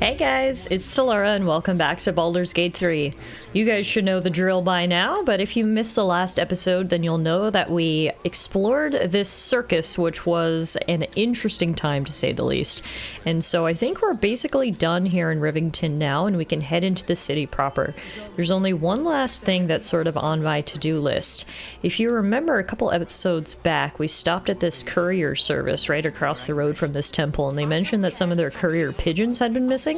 Hey guys, it's Tallara and welcome back to Baldur's Gate 3. You guys should know the drill by now, but if you missed the last episode, then you'll know that we explored this circus, which was an interesting time to say the least. And so I think we're basically done here in Rivington now, and we can head into the city proper. There's only one last thing that's sort of on my to-do list. If you remember a couple episodes back, we stopped at this courier service right across the road from this temple, and they mentioned that some of their courier pigeons had been missing.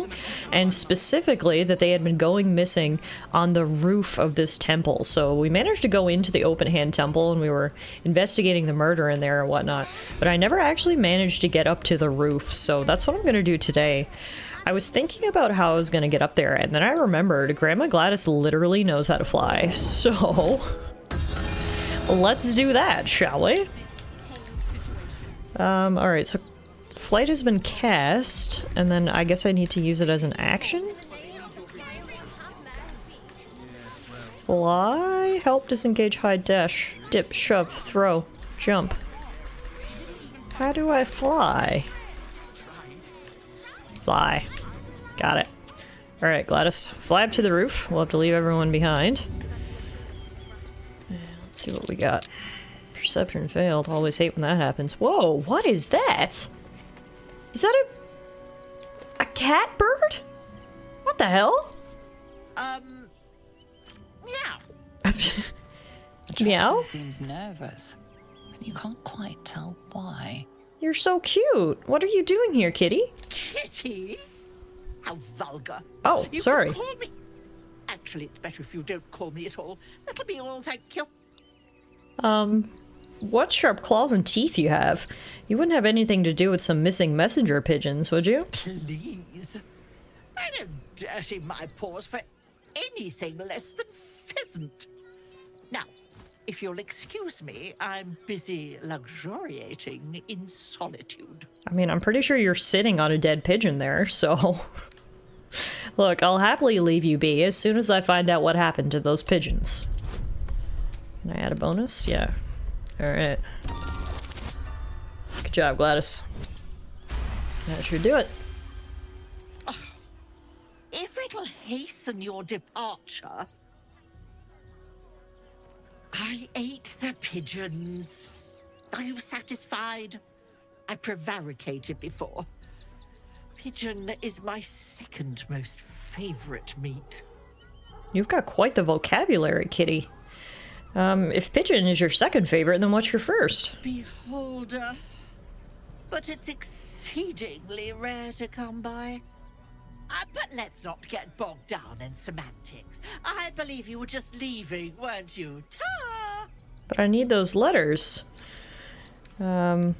And specifically that they had been going missing on the roof of this temple. So we managed to go into the open hand temple and we were investigating the murder in there and whatnot, but I never actually managed to get up to the roof, so that's what I'm gonna do today. I was thinking about how I was gonna get up there, and then I remembered Grandma Gladys literally knows how to fly, so let's do that, shall we? Alright, so flight has been cast, and then I guess I need to use it as an action? Fly, help, disengage, hide, dash, dip, shove, throw, jump. How do I fly? Fly. Got it. Alright, Gladys, fly up to the roof. We'll have to leave everyone behind. Let's see what we got. Perception failed. Always hate when that happens. Whoa, what is that? Is that a cat bird? What the hell? Meow. Meow? Seems nervous, but you can't quite tell why. You're so cute. What are you doing here, kitty? Kitty? How vulgar. Oh, You sorry. can call me. Actually, it's better if you don't call me at all. That'll be all, thank you. What sharp claws and teeth you have. You wouldn't have anything to do with some missing messenger pigeons, would you? Please. I don't dirty my paws for anything less than pheasant. Now, if you'll excuse me, I'm busy luxuriating in solitude. I mean, I'm pretty sure you're sitting on a dead pigeon there, so... Look, I'll happily leave you be as soon as I find out what happened to those pigeons. Can I add a bonus? Yeah. Alright. Good job, Gladys. That should do it. If it'll hasten your departure... I ate the pigeons. Are you satisfied? I prevaricated before. Pigeon is my second most favorite meat. You've got quite the vocabulary, kitty. If pigeon is your second favorite, then what's your first? Beholder. But it's exceedingly rare to come by. But let's not get bogged down in semantics. I believe you were just leaving, weren't you? Ta! But I need those letters. I'm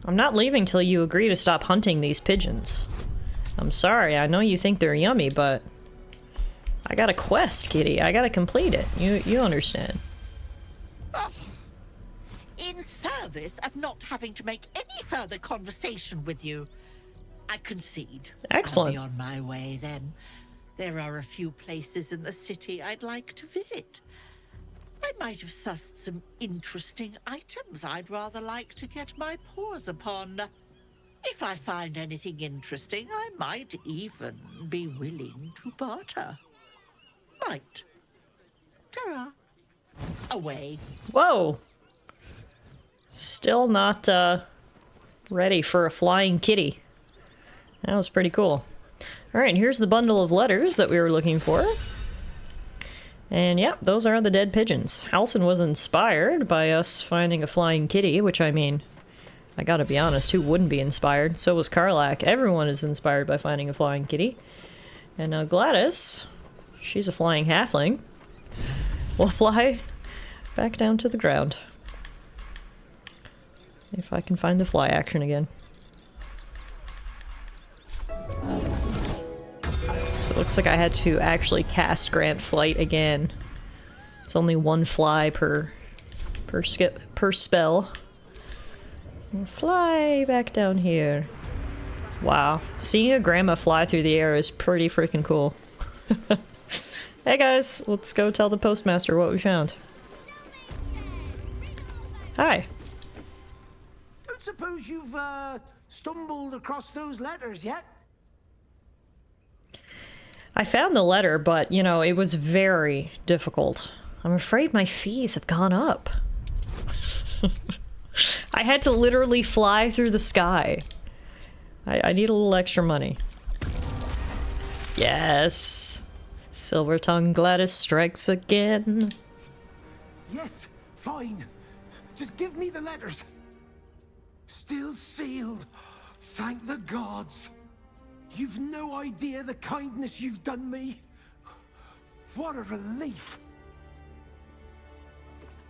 not leaving till you agree to stop hunting these pigeons. I'm sorry, I know you think they're yummy, but... I got a quest, kitty. I gotta complete it. You understand. Oh. In service of not having to make any further conversation with you, I concede. Excellent. I'll be on my way then. There are a few places in the city I'd like to visit. I might have sussed some interesting items I'd rather like to get my paws upon. If I find anything interesting, I might even be willing to barter. Might. Ta-ra. Away. Whoa! Still not, ready for a flying kitty. That was pretty cool. Alright, here's the bundle of letters that we were looking for. And yep, those are the dead pigeons. Halsin was inspired by us finding a flying kitty, which I mean, I gotta be honest, who wouldn't be inspired? So was Karlach. Everyone is inspired by finding a flying kitty. And now Gladys, she's a flying halfling, will fly back down to the ground. If I can find the fly action again. So it looks like I had to actually cast Grant Flight again. It's only one fly per spell. And fly back down here. Wow, seeing a grandma fly through the air is pretty freaking cool. Hey guys, let's go tell the postmaster what we found. Hi. Don't suppose you've stumbled across those letters yet? I found the letter, but, you know, it was very difficult. I'm afraid my fees have gone up. I had to literally fly through the sky. I need a little extra money. Yes! Silver-tongued Gladys strikes again. Yes, fine. Just give me the letters. Still sealed. Thank the gods. You've no idea the kindness you've done me. What a relief.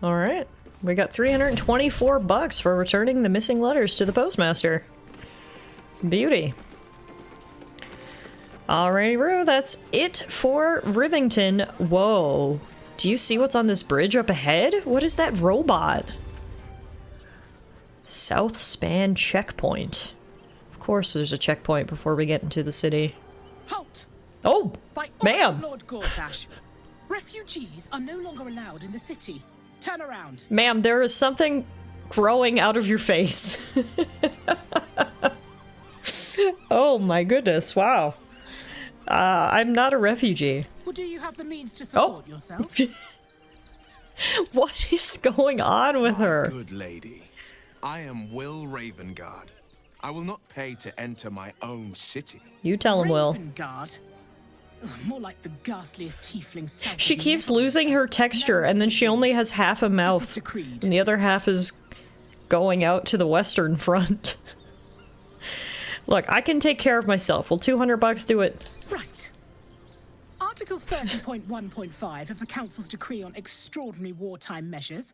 Alright. We got 324 bucks for returning the missing letters to the postmaster. Beauty. Alrighty, Roo, that's it for Rivington. Whoa. Do you see what's on this bridge up ahead? What is that robot? South Span checkpoint. Of course there's a checkpoint before we get into the city. Halt! Oh, By order ma'am. of Lord Gortash, refugees are no longer allowed in the city. Turn around. Ma'am, there is something growing out of your face. Oh my goodness, wow. I'm not a refugee. Well, do you have the means to support yourself? What is going on with her? Good lady, I am Will Ravengard. I will not pay to enter my own city. You tell him, Will. Ravengard? Ugh, more like the ghastliest tiefling south She of the keeps Netherlands. losing her texture, and then she only has half a mouth, decreed. and the other half is going out to the western front. Look, I can take care of myself. Will 200 bucks do it? Right. Article 30.1.5 of the Council's decree on extraordinary wartime measures.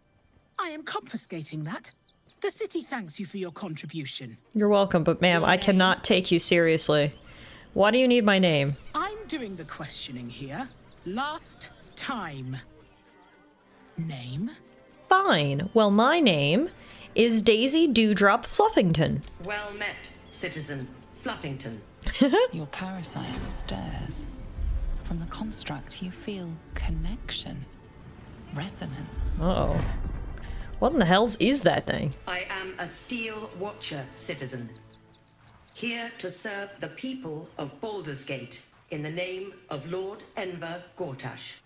I am confiscating that. The city thanks you for your contribution. You're welcome, but ma'am, I cannot take you seriously. Why do you need my name? I'm doing the questioning here. Last time. Name? Fine. Well, my name is Daisy Dewdrop Fluffington. Well met, citizen Fluffington. Your parasite stirs. From the construct, you feel connection, resonance. Uh-oh. What in the hells is that thing? I am a Steel Watcher, citizen. Here to serve the people of Baldur's Gate in the name of Lord Enver Gortash.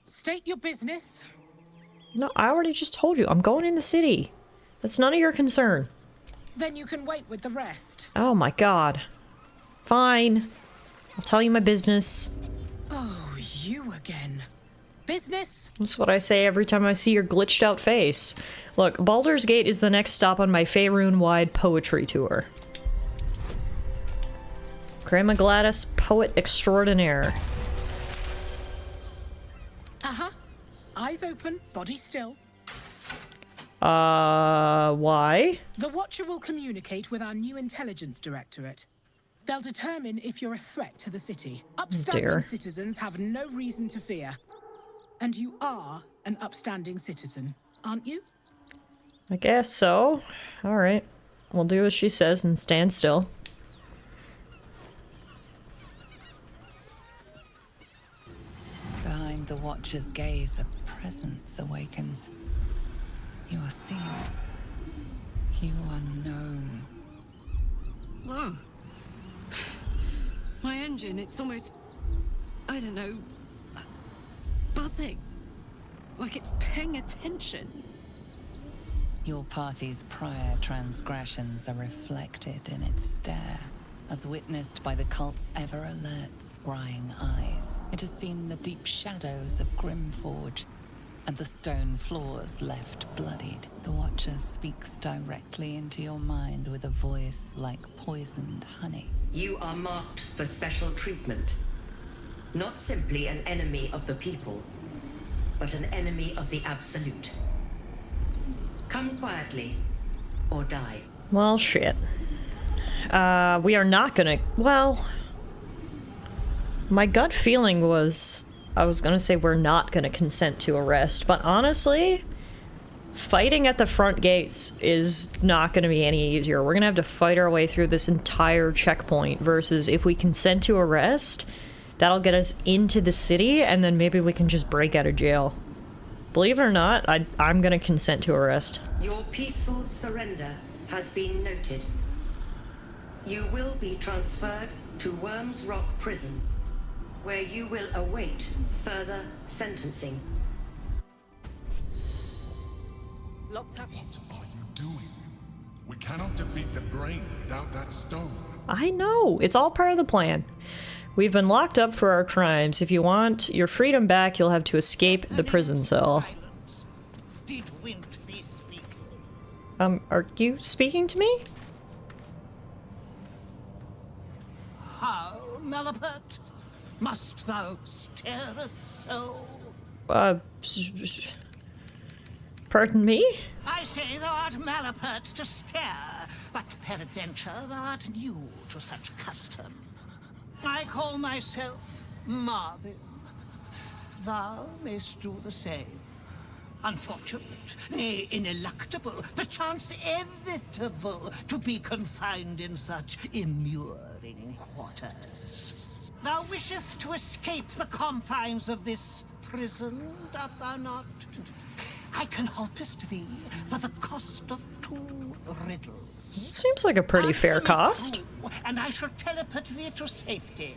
State your business. No, I already just told you. I'm going in the city. That's none of your concern. Then you can wait with the rest. Oh my god. Fine. I'll tell you my business. Oh, you again. Business? That's what I say every time I see your glitched out face. Look, Baldur's Gate is the next stop on my Faerun-wide poetry tour. Grandma Gladys, poet extraordinaire. Uh-huh. Eyes open, body still. Why? The Watcher will communicate with our new intelligence directorate. They'll determine if you're a threat to the city. Upstanding dear. citizens have no reason to fear. And you are an upstanding citizen, aren't you? I guess so. Alright. We'll do as she says and stand still. Behind the Watcher's gaze, a presence awakens. You are seen. You are known. Whoa. My engine, it's almost, I don't know, buzzing. Like it's paying attention. Your party's prior transgressions are reflected in its stare, as witnessed by the cult's ever-alert, scrying eyes. It has seen the deep shadows of Grimforge, and the stone floors left bloodied. The Watcher speaks directly into your mind with a voice like poisoned honey. You are marked for special treatment. Not simply an enemy of the people, but an enemy of the Absolute. Come quietly, or die. Well, shit. We are not gonna... Well... My gut feeling was... I was gonna say we're not gonna consent to arrest, but honestly... Fighting at the front gates is not gonna be any easier. We're gonna have to fight our way through this entire checkpoint, versus if we consent to arrest, that'll get us into the city, and then maybe we can just break out of jail. Believe it or not, I'm gonna consent to arrest. Your peaceful surrender has been noted. You will be transferred to Worms Rock Prison. where you will await further sentencing. Locked up. What are you doing? We cannot defeat the brain without that stone. I know. It's all part of the plan. We've been locked up for our crimes. If you want your freedom back, you'll have to escape the prison cell. Did Wint they speak? Are you speaking to me? How, Malapert? Must thou stareth so? Pardon me? I say thou art Malapert to stare, but peradventure thou art new to such custom. I call myself Marvin. Thou mayst do the same. Unfortunate, nay, ineluctable, perchance inevitable, to be confined in such immuring quarters. Thou wisheth to escape the confines of this prison, doth thou not? I can helpest thee for the cost of 2 riddles. Seems like a pretty fair Answer me cost. true, and I shall teleport thee to safety.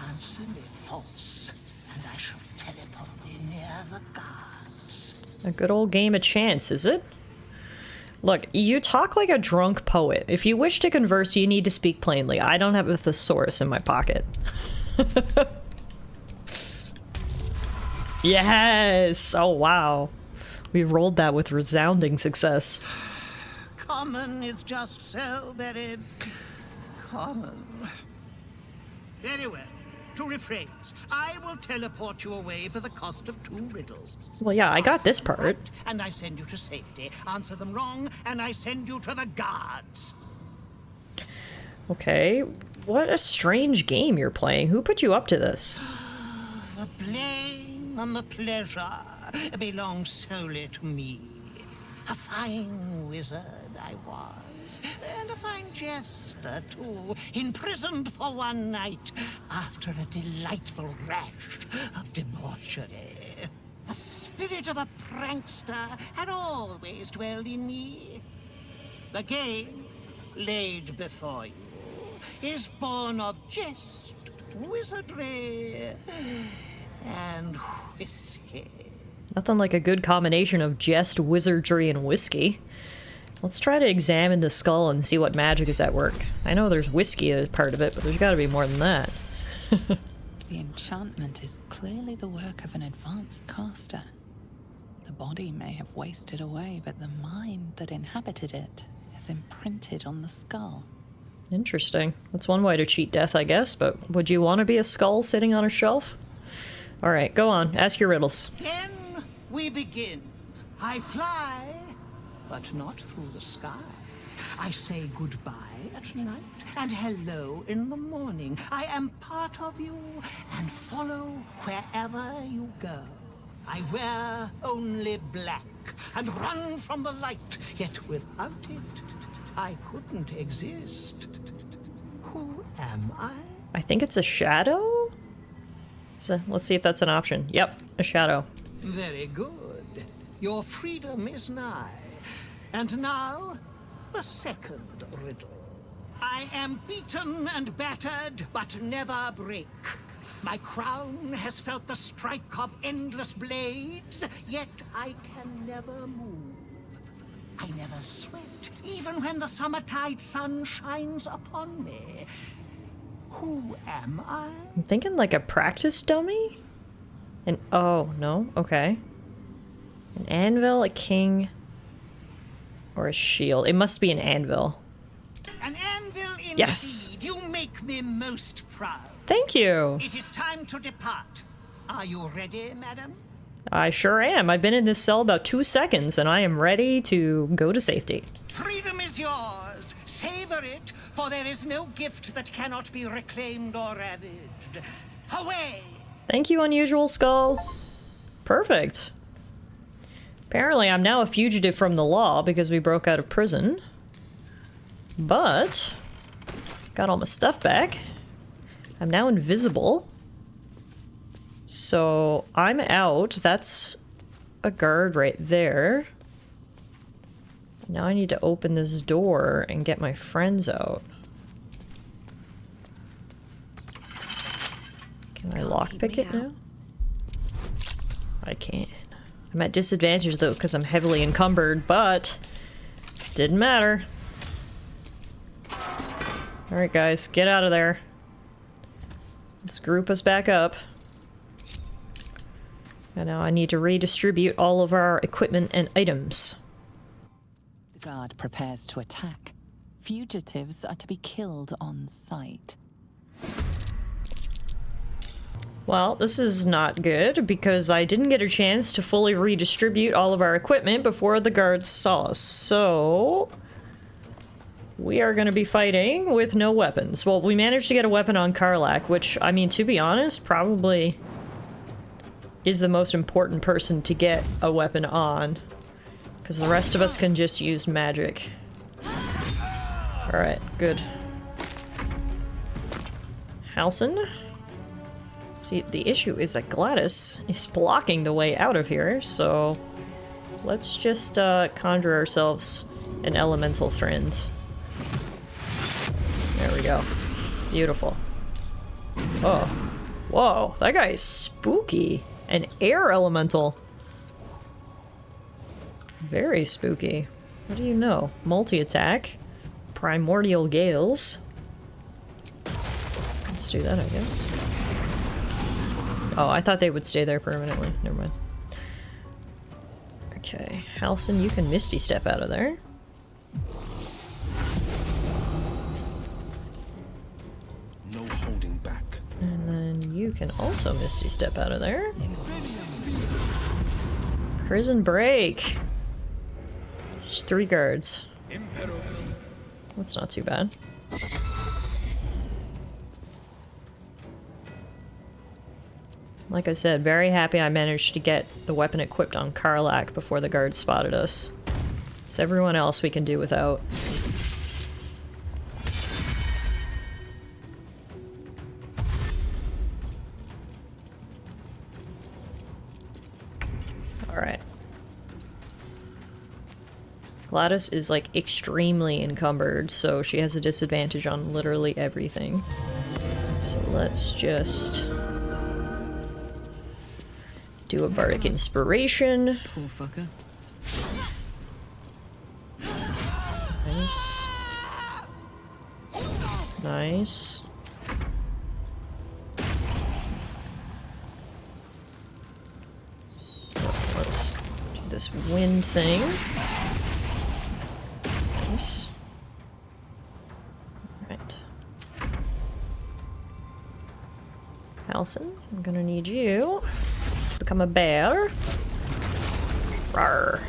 Answer me false, and I shall teleport thee near the gods. A good old game of chance, is it? Look, you talk like a drunk poet. If you wish to converse, you need to speak plainly. I don't have a thesaurus in my pocket. Yes! Oh, wow. We rolled that with resounding success. Common is just so very common. Very well. To rephrase, I will teleport you away for the cost of 2 riddles. Well, yeah, I got Answer this them part. right, and I send you to safety. Answer them wrong, and I send you to the guards. Okay. What a strange game you're playing. Who put you up to this? The blame and the pleasure belong solely to me. A fine wizard I was, and a fine jester too, imprisoned for one night after a delightful rash of debauchery. The spirit of a prankster had always dwelled in me. The game laid before you is born of jest, wizardry, and whiskey. Nothing like a good combination of jest, wizardry, and whiskey. Let's try to examine the skull and see what magic is at work. I know there's whiskey as part of it, but there's gotta be more than that. The enchantment is clearly the work of an advanced caster. The body may have wasted away, but the mind that inhabited it is imprinted on the skull. Interesting. That's one way to cheat death, I guess, but would you want to be a skull sitting on a shelf? Alright, go on. Ask your riddles. Then we begin. I fly, but not through the sky. I say goodbye at night and hello in the morning. I am part of you and follow wherever you go. I wear only black and run from the light, yet without it, I couldn't exist. Who am I? I think it's a shadow? So, let's see if that's an option. Yep, a shadow. Very good. Your freedom is nigh. And now, the second riddle. I am beaten and battered, but never break. My crown has felt the strike of endless blades, yet I can never move. I never sweat, even when the summertide sun shines upon me. Who am I? I'm thinking like a practice dummy? Oh, no? Okay. An anvil, a king, or a shield. It must be an anvil. An anvil indeed. Yes. You make me most proud. Thank you. It is time to depart. Are you ready, madam? I sure am. I've been in this cell about 2 seconds, and I am ready to go to safety. Freedom is yours. Savor it, for there is no gift that cannot be reclaimed or ravaged. Away! Thank you, Unusual Skull. Perfect. Apparently, I'm now a fugitive from the law because we broke out of prison. But got all my stuff back. I'm now invisible. So I'm out. That's a guard right there. Now I need to open this door and get my friends out. Can lockpick it now? I can't. I'm at disadvantage though because I'm heavily encumbered, but didn't matter. Alright guys, get out of there. Let's group us back up. And now I need to redistribute all of our equipment and items. The guard prepares to attack. Fugitives are to be killed on sight. Well, this is not good because I didn't get a chance to fully redistribute all of our equipment before the guards saw us. So we are going to be fighting with no weapons. Well, we managed to get a weapon on Karlach, which, I mean, to be honest, probably is the most important person to get a weapon on. Because the rest of us can just use magic. Alright, good. Halsin? See, the issue is that Gladys is blocking the way out of here, so let's just conjure ourselves an elemental friend. There we go. Beautiful. Oh. Whoa, that guy is spooky. An air elemental. Very spooky. What do you know? Multi-attack. Primordial Gales. Let's do that, I guess. Oh, I thought they would stay there permanently. Never mind. Okay, Halsin, you can Misty Step out of there. No holding back. And then you can also Misty Step out of there. Prison Break. Just 3 guards. That's not too bad. Like I said, very happy I managed to get the weapon equipped on Karlach before the guards spotted us. So everyone else we can do without. Alright. Gladys is like extremely encumbered, so she has a disadvantage on literally everything. So let's just do a bardic inspiration. Poor fucker. Nice. Nice. So let's do this wind thing. Nice. Alright. Halsin, I'm gonna need you to become a bear. Rawr.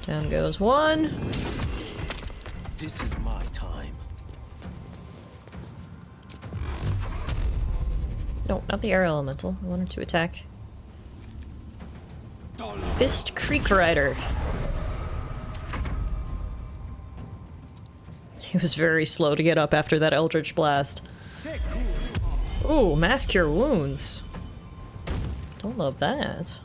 Down goes 1. This is my time. No, not the air elemental. I wanted to attack. Fist Creek Rider. He was very slow to get up after that Eldritch Blast. Ooh, Mass Cure Wounds. Don't love that.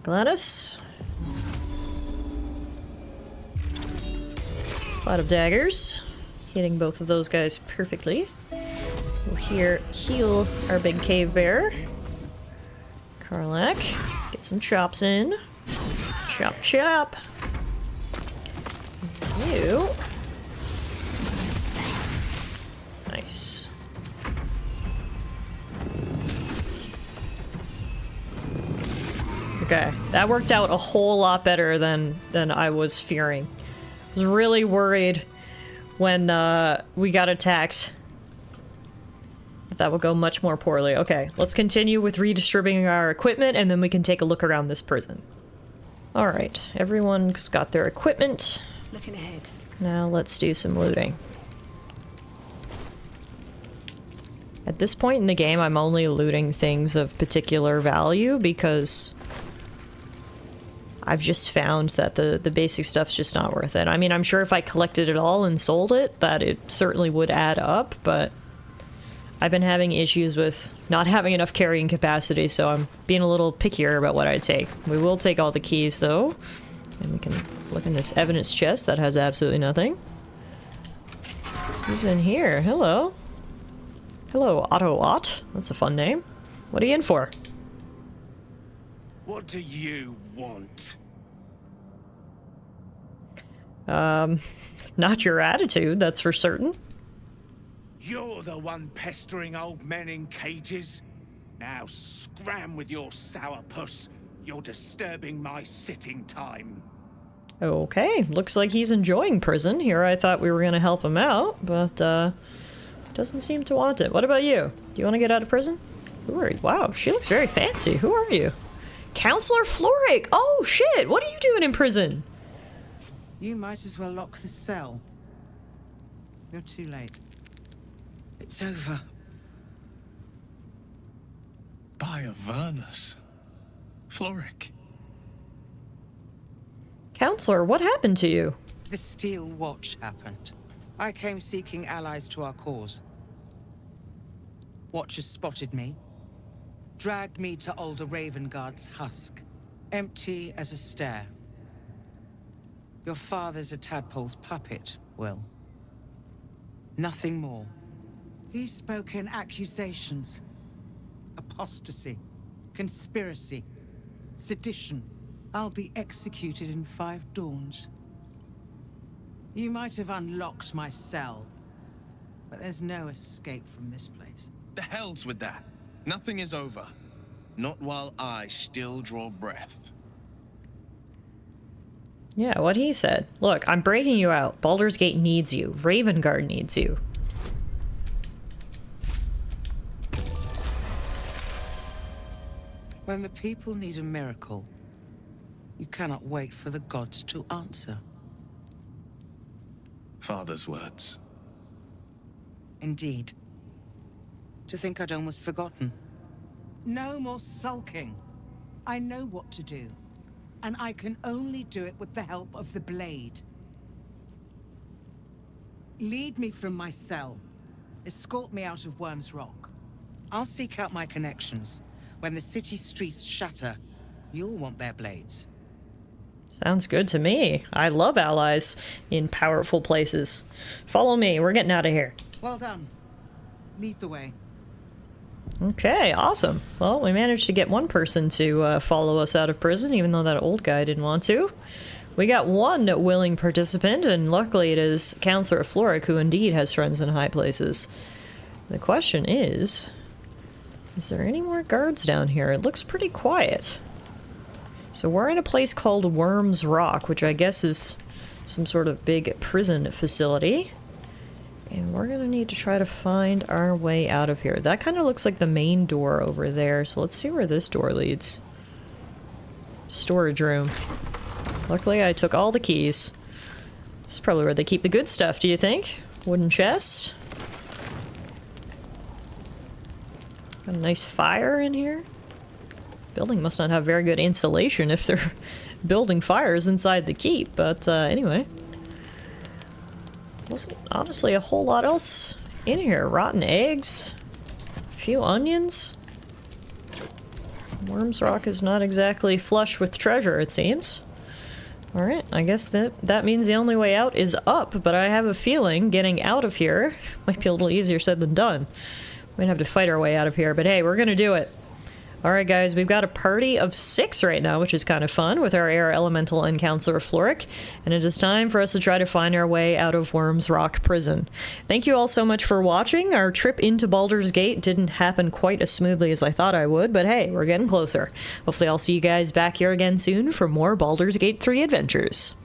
Gladys. A lot of daggers. Hitting both of those guys perfectly. We'll heal our big cave bear. Karlach. Get some chops in. Chop, chop. You. Nice. Okay, that worked out a whole lot better than I was fearing. I was really worried when we got attacked that would go much more poorly. Okay, let's continue with redistributing our equipment and then we can take a look around this prison. Alright, everyone's got their equipment. Looking ahead. Now let's do some looting. At this point in the game, I'm only looting things of particular value because I've just found that the basic stuff's just not worth it. I mean, I'm sure if I collected it all and sold it, that it certainly would add up, but I've been having issues with not having enough carrying capacity, so I'm being a little pickier about what I take. We will take all the keys, though. And we can look in this evidence chest that has absolutely nothing. Who's in here? Hello. Hello, Otto Ott. That's a fun name. What are you in for? What do you want? Not your attitude, that's for certain. You're the one pestering old men in cages. Now scram with your sourpuss. You're disturbing my sitting time. Okay, looks like he's enjoying prison. Here I thought we were gonna help him out, but doesn't seem to want it. What about you? Do you want to get out of prison? Who are you? Wow, she looks very fancy. Who are you? Counselor Floric! Oh shit, what are you doing in prison? You might as well lock the cell. You're too late. It's over. By Avernus. Floric. Counselor, what happened to you? The Steel Watch happened. I came seeking allies to our cause. Watchers spotted me, dragged me to Older Ravengard's husk, empty as a stare. Your father's a tadpole's puppet, Will. Nothing more. He spoke in accusations. Apostasy, conspiracy, sedition. I'll be executed in 5 dawns. You might have unlocked my cell, but there's no escape from this place. The hell's with that? Nothing is over. Not while I still draw breath. Yeah, what he said. Look, I'm breaking you out. Baldur's Gate needs you. Ravengard needs you. When the people need a miracle, you cannot wait for the gods to answer. Father's words. Indeed. To think I'd almost forgotten. No more sulking. I know what to do. And I can only do it with the help of the blade. Lead me from my cell. Escort me out of Worm's Rock. I'll seek out my connections. When the city streets shatter, you'll want their blades. Sounds good to me. I love allies in powerful places. Follow me. We're getting out of here. Well done. Lead the way. Okay, awesome. Well, we managed to get one person to follow us out of prison, even though that old guy didn't want to. We got one willing participant, and luckily it is Counselor Floric, who indeed has friends in high places. The question is there any more guards down here? It looks pretty quiet. So we're in a place called Worm's Rock, which I guess is some sort of big prison facility. And we're gonna need to try to find our way out of here. That kind of looks like the main door over there, so let's see where this door leads. Storage room. Luckily I took all the keys. This is probably where they keep the good stuff, do you think? Wooden chest. Got a nice fire in here. Building must not have very good insulation if they're building fires inside the keep, but anyway. Wasn't honestly a whole lot else in here. Rotten eggs, a few onions. Worm's Rock is not exactly flush with treasure, it seems. Alright, I guess that means the only way out is up, but I have a feeling getting out of here might be a little easier said than done. We're gonna have to fight our way out of here, but hey, we're gonna do it. Alright guys, we've got a party of 6 right now, which is kind of fun, with our Air Elemental and Counselor Floric, and it is time for us to try to find our way out of Worm's Rock Prison. Thank you all so much for watching. Our trip into Baldur's Gate didn't happen quite as smoothly as I thought I would, but hey, we're getting closer. Hopefully I'll see you guys back here again soon for more Baldur's Gate 3 adventures.